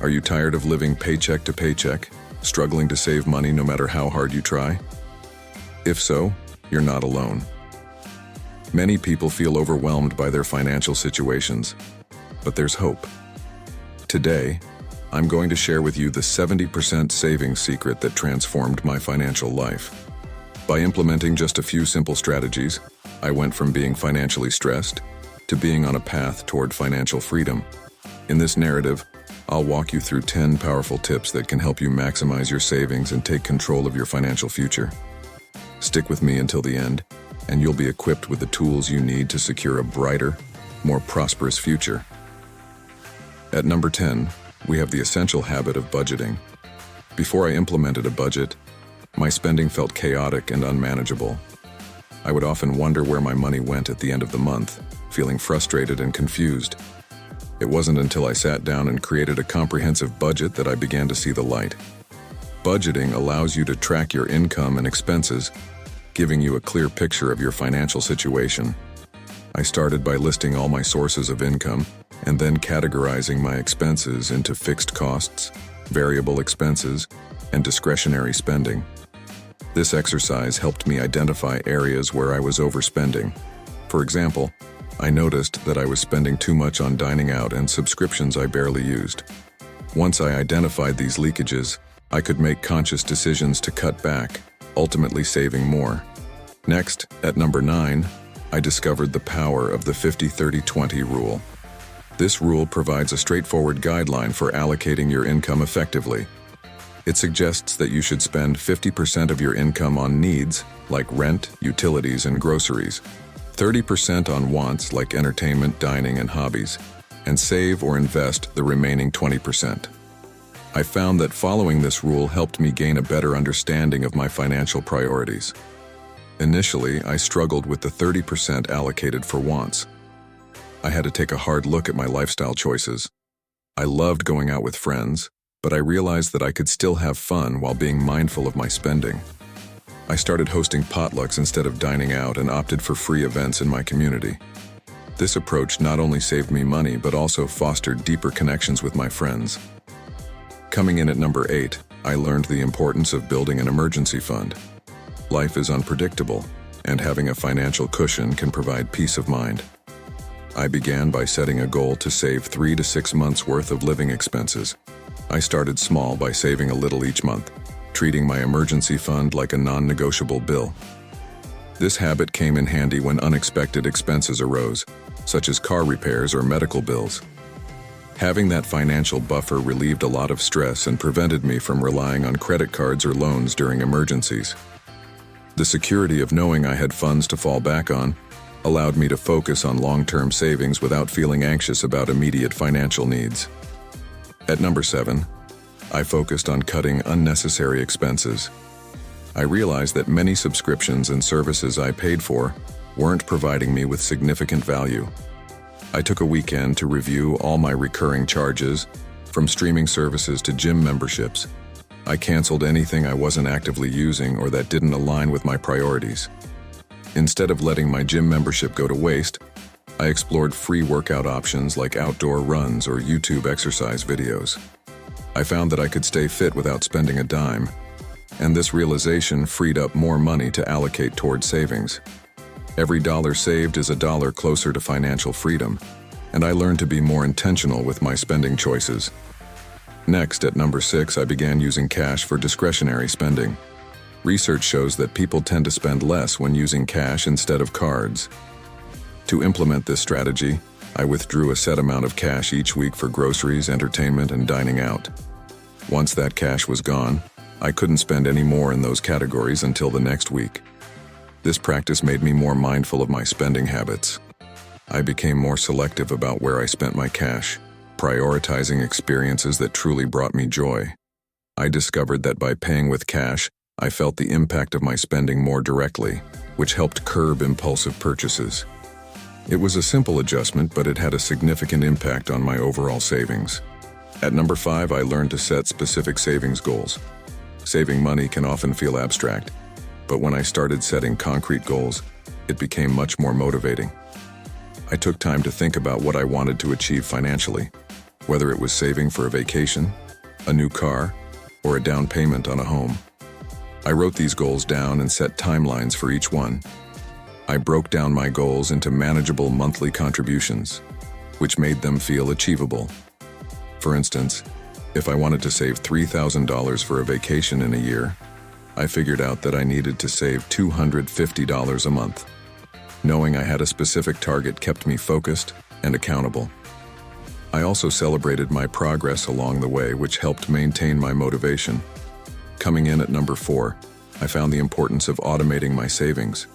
Are you tired of living paycheck to paycheck, struggling to save money no matter how hard you try? If so, you're not alone. Many people feel overwhelmed by their financial situations, but there's hope. Today, I'm going to share with you the 70% savings secret that transformed my financial life. By implementing just a few simple strategies, I went from being financially stressed to being on a path toward financial freedom. In this narrative, I'll walk you through 10 powerful tips that can help you maximize your savings and take control of your financial future. Stick with me until the end, and you'll be equipped with the tools you need to secure a brighter, more prosperous future. At number 10, we have the essential habit of budgeting. Before I implemented a budget, my spending felt chaotic and unmanageable. I would often wonder where my money went at the end of the month, feeling frustrated and confused. It wasn't until I sat down and created a comprehensive budget that I began to see the light. Budgeting allows you to track your income and expenses, giving you a clear picture of your financial situation. I started by listing all my sources of income and then categorizing my expenses into fixed costs, variable expenses, and discretionary spending. This exercise helped me identify areas where I was overspending. For example, I noticed that I was spending too much on dining out and subscriptions I barely used. Once I identified these leakages, I could make conscious decisions to cut back, ultimately saving more. Next, at number 9, I discovered the power of the 50-30-20 rule. This rule provides a straightforward guideline for allocating your income effectively. It suggests that you should spend 50% of your income on needs, like rent, utilities, and groceries, 30% on wants, like entertainment, dining, and hobbies, and save or invest the remaining 20%. I found that following this rule helped me gain a better understanding of my financial priorities. Initially, I struggled with the 30% allocated for wants. I had to take a hard look at my lifestyle choices. I loved going out with friends, but I realized that I could still have fun while being mindful of my spending. I started hosting potlucks instead of dining out and opted for free events in my community. This approach not only saved me money but also fostered deeper connections with my friends. Coming in at number 8, I learned the importance of building an emergency fund. Life is unpredictable, and having a financial cushion can provide peace of mind. I began by setting a goal to save 3 to 6 months' worth of living expenses. I started small by saving a little each month, treating my emergency fund like a non-negotiable bill. This habit came in handy when unexpected expenses arose, such as car repairs or medical bills. Having that financial buffer relieved a lot of stress and prevented me from relying on credit cards or loans during emergencies. The security of knowing I had funds to fall back on allowed me to focus on long-term savings without feeling anxious about immediate financial needs. At number 7, I focused on cutting unnecessary expenses. I realized that many subscriptions and services I paid for weren't providing me with significant value. I took a weekend to review all my recurring charges, from streaming services to gym memberships. I canceled anything I wasn't actively using or that didn't align with my priorities. Instead of letting my gym membership go to waste, I explored free workout options like outdoor runs or YouTube exercise videos. I found that I could stay fit without spending a dime, and this realization freed up more money to allocate toward savings. Every dollar saved is a dollar closer to financial freedom, and I learned to be more intentional with my spending choices. Next, at number 6, I began using cash for discretionary spending. Research shows that people tend to spend less when using cash instead of cards. To implement this strategy, I withdrew a set amount of cash each week for groceries, entertainment, and dining out. Once that cash was gone, I couldn't spend any more in those categories until the next week. This practice made me more mindful of my spending habits. I became more selective about where I spent my cash, prioritizing experiences that truly brought me joy. I discovered that by paying with cash, I felt the impact of my spending more directly, which helped curb impulsive purchases. It was a simple adjustment, but it had a significant impact on my overall savings. At number 5, I learned to set specific savings goals. Saving money can often feel abstract, but when I started setting concrete goals, it became much more motivating. I took time to think about what I wanted to achieve financially. whether it was saving for a vacation, a new car, or a down payment on a home. I wrote these goals down and set timelines for each one. I broke down my goals into manageable monthly contributions, which made them feel achievable. For instance, if I wanted to save $3,000 for a vacation in a year, I figured out that I needed to save $250 a month. Knowing I had a specific target kept me focused and accountable. I also celebrated my progress along the way, which helped maintain my motivation. Coming in at number 4, I found the importance of automating my savings.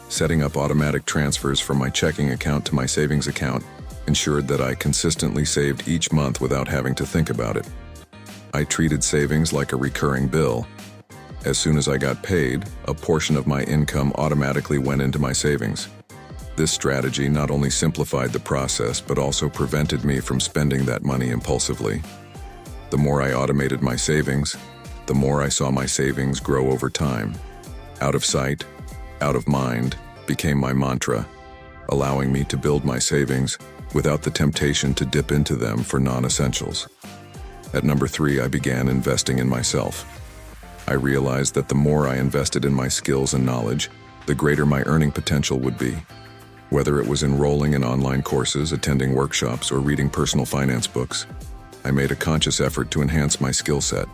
Setting up automatic transfers from my checking account to my savings account ensured that I consistently saved each month without having to think about it. I treated savings like a recurring bill. As soon as I got paid, a portion of my income automatically went into my savings. This strategy not only simplified the process but also prevented me from spending that money impulsively. The more I automated my savings, the more I saw my savings grow over time. Out of sight, out of mind became my mantra, allowing me to build my savings without the temptation to dip into them for non-essentials. At number 3, I began investing in myself. I realized that the more I invested in my skills and knowledge, the greater my earning potential would be. Whether it was enrolling in online courses, attending workshops, or reading personal finance books, I made a conscious effort to enhance my skill set.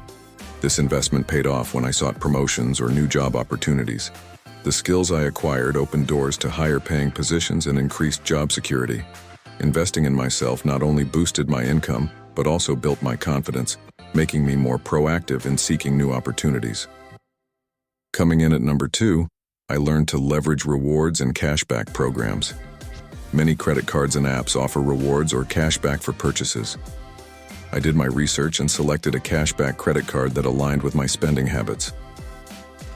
This investment paid off when I sought promotions or new job opportunities. The skills I acquired opened doors to higher-paying positions and increased job security. Investing in myself not only boosted my income, but also built my confidence, making me more proactive in seeking new opportunities. Coming in at number 2, I learned to leverage rewards and cashback programs. Many credit cards and apps offer rewards or cashback for purchases. I did my research and selected a cashback credit card that aligned with my spending habits.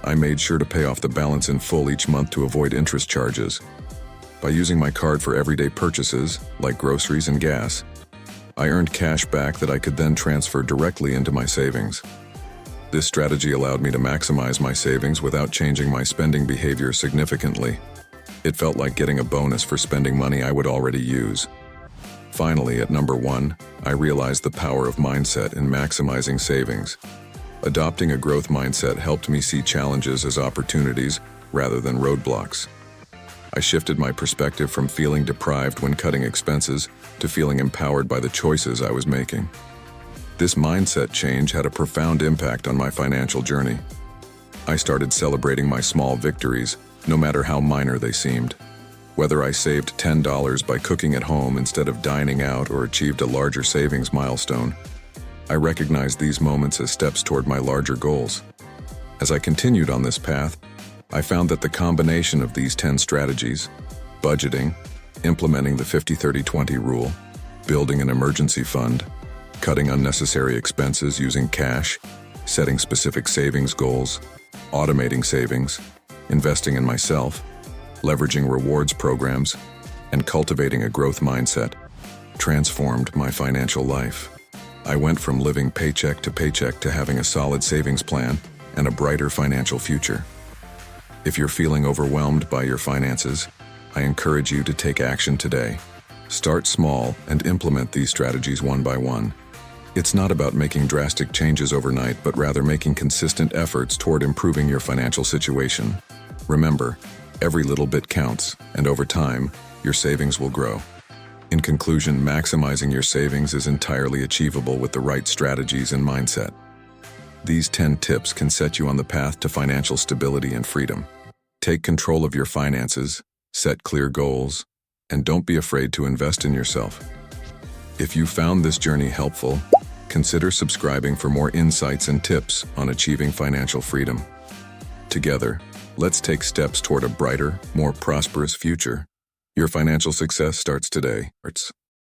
I made sure to pay off the balance in full each month to avoid interest charges. By using my card for everyday purchases, like groceries and gas, I earned cash back that I could then transfer directly into my savings. This strategy allowed me to maximize my savings without changing my spending behavior significantly. It felt like getting a bonus for spending money I would already use. Finally, at number 1, I realized the power of mindset in maximizing savings. Adopting a growth mindset helped me see challenges as opportunities rather than roadblocks. I shifted my perspective from feeling deprived when cutting expenses to feeling empowered by the choices I was making. This mindset change had a profound impact on my financial journey. I started celebrating my small victories, no matter how minor they seemed. Whether I saved $10 by cooking at home instead of dining out or achieved a larger savings milestone, I recognized these moments as steps toward my larger goals. As I continued on this path, I found that the combination of these 10 strategies, budgeting, implementing the 50-30-20 rule, building an emergency fund, cutting unnecessary expenses using cash, setting specific savings goals, automating savings, investing in myself, leveraging rewards programs, and cultivating a growth mindset, transformed my financial life. I went from living paycheck to paycheck to having a solid savings plan and a brighter financial future. If you're feeling overwhelmed by your finances, I encourage you to take action today. Start small and implement these strategies one by one. It's not about making drastic changes overnight, but rather making consistent efforts toward improving your financial situation. Remember, every little bit counts, and over time, your savings will grow. In conclusion, maximizing your savings is entirely achievable with the right strategies and mindset. These 10 tips can set you on the path to financial stability and freedom. Take control of your finances, set clear goals, and don't be afraid to invest in yourself. If you found this journey helpful, consider subscribing for more insights and tips on achieving financial freedom. Together, let's take steps toward a brighter, more prosperous future. Your financial success starts today.